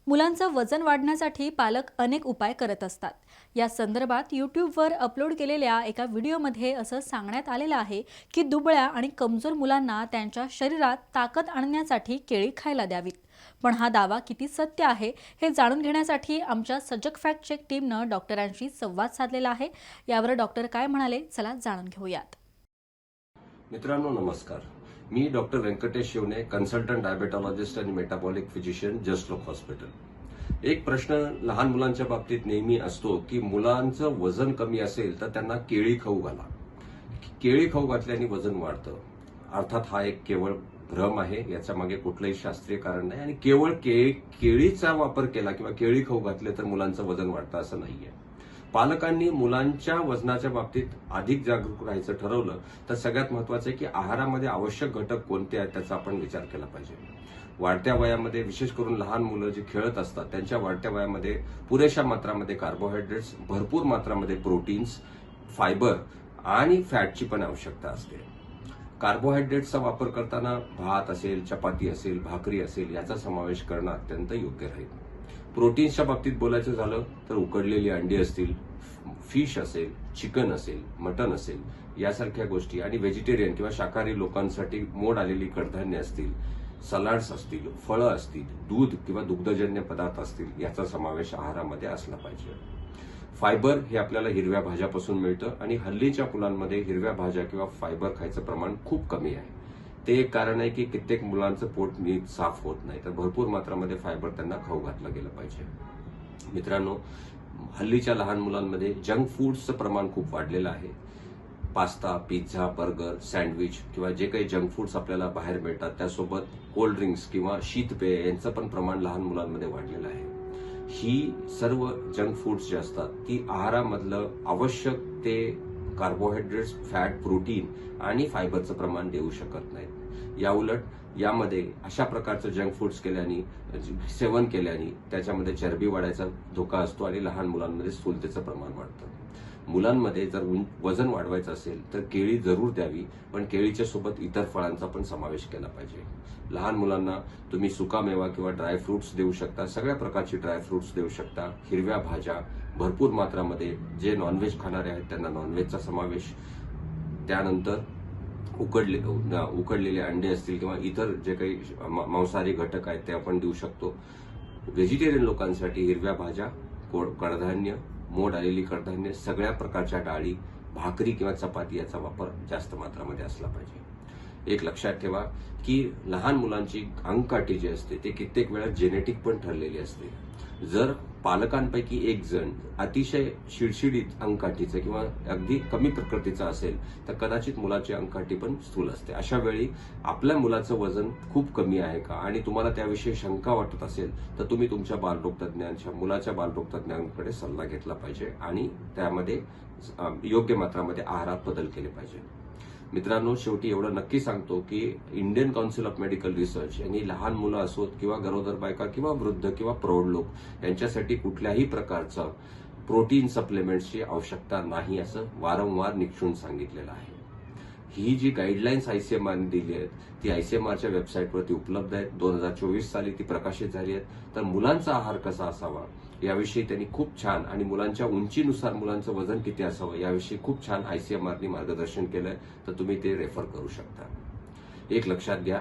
मुलांचं वजन वाढण्यासाठी पालक अनेक उपाय करत असतात। या संदर्भात यूट्यूबवर अपलोड केलेल्या एका व्हिडिओमध्ये असं सांगण्यात आलेलं आहे की दुबळ्या आणि कमजोर मुलांना त्यांच्या शरीरात ताकद आणण्यासाठी केळी खायला द्यावीत। पण हा दावा किती सत्य आहे हे जाणून घेण्यासाठी आमच्या सजग फॅक्ट चेक टीमनं डॉक्टरांशी संवाद साधलेला आहे। यावर डॉक्टर काय म्हणाले, चला जाणून घेऊयात। मित्रांनो नमस्कार, मी डॉक्टर व्यंकटेश शिवणे, कन्सल्टंट डायबेटॉलॉजिस्ट आणि मेटाबॉलिक फिजिशियन, जस्ट लोक हॉस्पिटल। एक प्रश्न लहान मुलांच्या बाबतीत नेहमी असतो की मुलांचं वजन कमी असेल तर त्यांना केळी खाऊ घाला। केळी खाऊ घातल्याने वजन वाढतं। अर्थात हा एक केवळ भ्रम आहे, याच्या मागे कुठलंही शास्त्रीय कारण नाही आणि केवळ केळीचा वापर केला किंवा केळी खाऊ घातले तर मुलांचं वजन वाढतं असं नाहीये। पालकांनी मुलांच्या वजनाच्या बाबतीत अधिक जागरूक राहायचं ठरवलं तर सगळ्यात महत्वाचं आहे की आहारामध्ये आवश्यक घटक कोणते आहेत त्याचा आपण विचार केला पाहिजे। वाढत्या वयामध्ये विशेष करून लहान मुलं जे खेळत असतात त्यांच्या वाढत्या वयामध्ये पुरेशा मात्रामध्ये कार्बोहायड्रेट्स, भरपूर मात्रामध्ये प्रोटीन्स, फायबर आणि फॅटची पण आवश्यकता असते। कार्बोहायड्रेट्सचा वापर करताना भात असेल, चपाती असेल, भाकरी असेल याचा समावेश करणं अत्यंत योग्य राहील। प्रोटीन्सच्या बाबतीत बोलायचं झालं तर उकडलेली अंडी असतील, फिश असेल, चिकन असेल, मटन असेल यासारख्या गोष्टी आणि व्हेजिटेरियन किंवा शाकाहारी लोकांसाठी मोड आलेली कडधान्य असतील, सलाड्स असतील, फळं असतील, दूध किंवा दुग्धजन्य पदार्थ असतील याचा समावेश आहारामध्ये असला पाहिजे। फायबर हे आपल्याला हिरव्या भाज्यापासून मिळतं आणि हल्लीच्या मुलांमध्ये हिरव्या भाज्या किंवा फायबर खायचं प्रमाण खूप कमी आहे। ते एक कारण आहे की कित्येक मुलांचं पोट नीट साफ होत नाही, तर भरपूर मात्रामध्ये फायबर त्यांना खाऊ घातलं गेलं पाहिजे। मित्रांनो, हल्लीच्या लहान मुलांमध्ये जंक फूड्सचं प्रमाण खूप वाढलेलं आहे। पास्ता, पिझ्झा, बर्गर, सँडविच किंवा जे काही जंक फूड्स आपल्याला बाहेर मिळतात त्यासोबत कोल्ड ड्रिंक्स किंवा शीतपेय यांचं पण प्रमाण लहान मुलांमध्ये वाढलेलं आहे। ही सर्व जंक फूड्स जे असतात ती आहारामधलं आवश्यक ते कार्बोहायड्रेट्स, फॅट, प्रोटीन आणि फायबरचं प्रमाण देऊ शकत नाहीत। याउलट यामध्ये अशा प्रकारचं जंक फूड्स सेवन केल्याने त्याच्यामध्ये चरबी वाढायचा धोका असतो आणि लहान मुलांमध्ये स्थूलतेचं प्रमाण वाढतं। मुलांमध्ये जर वजन वाढवायचं असेल तर केळी जरूर द्यावी, पण केळीच्या सोबत इतर फळांचा पण समावेश केला पाहिजे। लहान मुलांना तुम्ही सुकामेवा किंवा ड्रायफ्रुट्स देऊ शकता, सगळ्या प्रकारची ड्रायफ्रुट्स देऊ शकता, हिरव्या भाज्या भरपूर मात्रामध्ये, जे नॉनव्हेज खाणारे आहेत त्यांना नॉनव्हेजचा समावेश, त्यानंतर उकडलेले अंडे असतील किंवा इतर जे काही मांसाहारी घटक आहेत ते आपण देऊ शकतो। व्हेजिटेरियन लोकांसाठी हिरव्या भाज्या, कडधान्य, मोड आलेली कडधान्य, सगळ्या प्रकारच्या डाळी, भाकरी किंवा चपाती याचा वापर जास्त मात्रामध्ये असला पाहिजे। एक लक्षात ठेवा की लहान मुलांची अंगकाठी जी असते ते कित्येक वेळा जेनेटिक पण ठरलेली असते। जर पालकांपैकी एक जण अतिशय शिडशिडीत अंगकाठीचं किंवा अगदी कमी प्रकृतीचा असेल तर कदाचित मुलाची अंगकाठी पण स्थूल असते। अशा वेळी आपल्या मुलाचं वजन खूप कमी आहे का आणि तुम्हाला त्याविषयी शंका वाटत असेल तर तुम्ही तुमच्या मुलाच्या बालरोग तज्ञांकडे सल्ला घेतला पाहिजे आणि त्यामध्ये योग्य मात्रामध्ये आहारात बदल केले पाहिजे। मित्रांनो, शेवटी एवढं नक्की सांगतो की Indian council of medical research यांनी लहान मुलं असोत किंवा गरोदर बायका किंवा वृद्ध किंवा प्रौढ लोक यांच्यासाठी कुठल्याही प्रकारचं प्रोटीन सप्लिमेंट्सची आवश्यकता नाही असं वारंवार निक्षून सांगितलेलं आहे। ही जी गाईडलाईन्स आयसीएमआरने दिली आहेत ती आयसीएमआरच्या वेबसाईटवरती उपलब्ध आहेत। 2024 साली ती प्रकाशित झाली आहेत। तर मुलांचा आहार कसा असावा याविषयी त्यांनी खूप छान आणि मुलांच्या उंचीनुसार मुलांचं वजन किती असावं याविषयी खूप छान आयसीएमआरने मार्गदर्शन केलंय, तर तुम्ही ते रेफर करू शकता। एक लक्षात घ्या,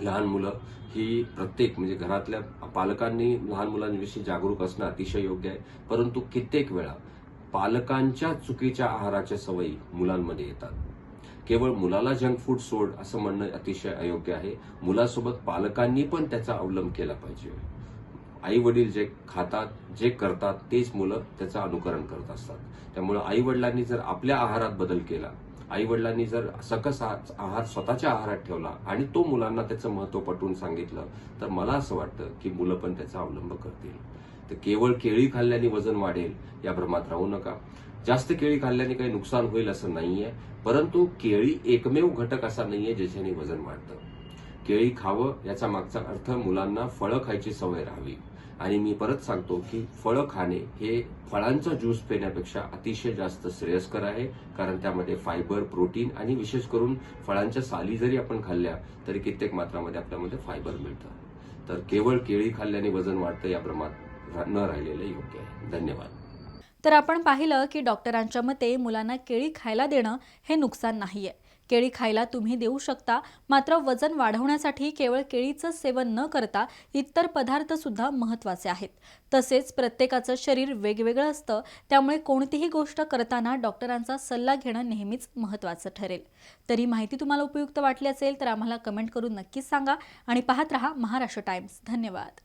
लहान मुलं ही म्हणजे घरातल्या पालकांनी लहान मुलांविषयी जागरूक असणं अतिशय योग्य आहे, परंतु कित्येक वेळा पालकांच्या चुकीच्या आहाराच्या सवयी मुलांमध्ये येतात। केवळ मुलाला जंक फूड सोड असं म्हणणं अतिशय अयोग्य आहे। मुलासोबत पालकांनी पण त्याचा अवलंब केला पाहिजे। आई वडील जे खातात, जे करतात तेच मुलं त्याचं अनुकरण करत असतात। त्यामुळे आई वडिलांनी जर आपल्या आहारात बदल केला, आई वडिलांनी जर सकस आहार स्वतःच्या आहारात ठेवला आणि तो मुलांना त्याचं महत्व पटवून सांगितलं तर मला असं वाटतं की मुलं पण त्याचा अवलंब करतील। तर केवळ केळी खाल्ल्याने वजन वाढेल या भ्रमात राहू नका। जास्त केळी खाल्ल्याने काही नुकसान होईल असं नाहीये, परंतु केळी एकमेव घटक असा नाहीये ज्याच्याने वजन वाढतं। केळी खावं याचा मागचा अर्थ मुलांना फळं खायची सवय राहावी आणि मी परत सांगतो की फळं खाणे हे फळांचा ज्यूस पिण्यापेक्षा अतिशय जास्त श्रेयस्कर आहे, कारण त्यामध्ये फायबर, प्रोटीन आणि विशेष करून फळांच्या साली जरी आपण खाल्ल्या तरी कित्येक मात्रामध्ये आपल्यामध्ये फायबर मिळतं। तर केवळ केळी खाल्ल्याने वजन वाढतं या प्रमाणात न राहिलेलं योग्य आहे. धन्यवाद. तर आपण पाहिलं की डॉक्टरांच्या मते मुलांना केळी खायला देणं हे नुकसान नाहीये. केळी खायला तुम्ही देऊ शकता, मात्र वजन वाढवण्यासाठी केवळ केळीचं सेवन न करता इतर पदार्थ सुद्धा महत्त्वाचे आहेत. तसेच प्रत्येकाचं शरीर वेगवेगळं असतं, त्यामुळे कोणतीही गोष्ट करताना डॉक्टरांचा सल्ला घेणं नेहमीच महत्त्वाचं ठरेल. तर ही माहिती तुम्हाला उपयुक्त वाटली असेल तर आम्हाला कमेंट करून नक्कीच सांगा आणि पाहत रहा महाराष्ट्र टाइम्स. धन्यवाद.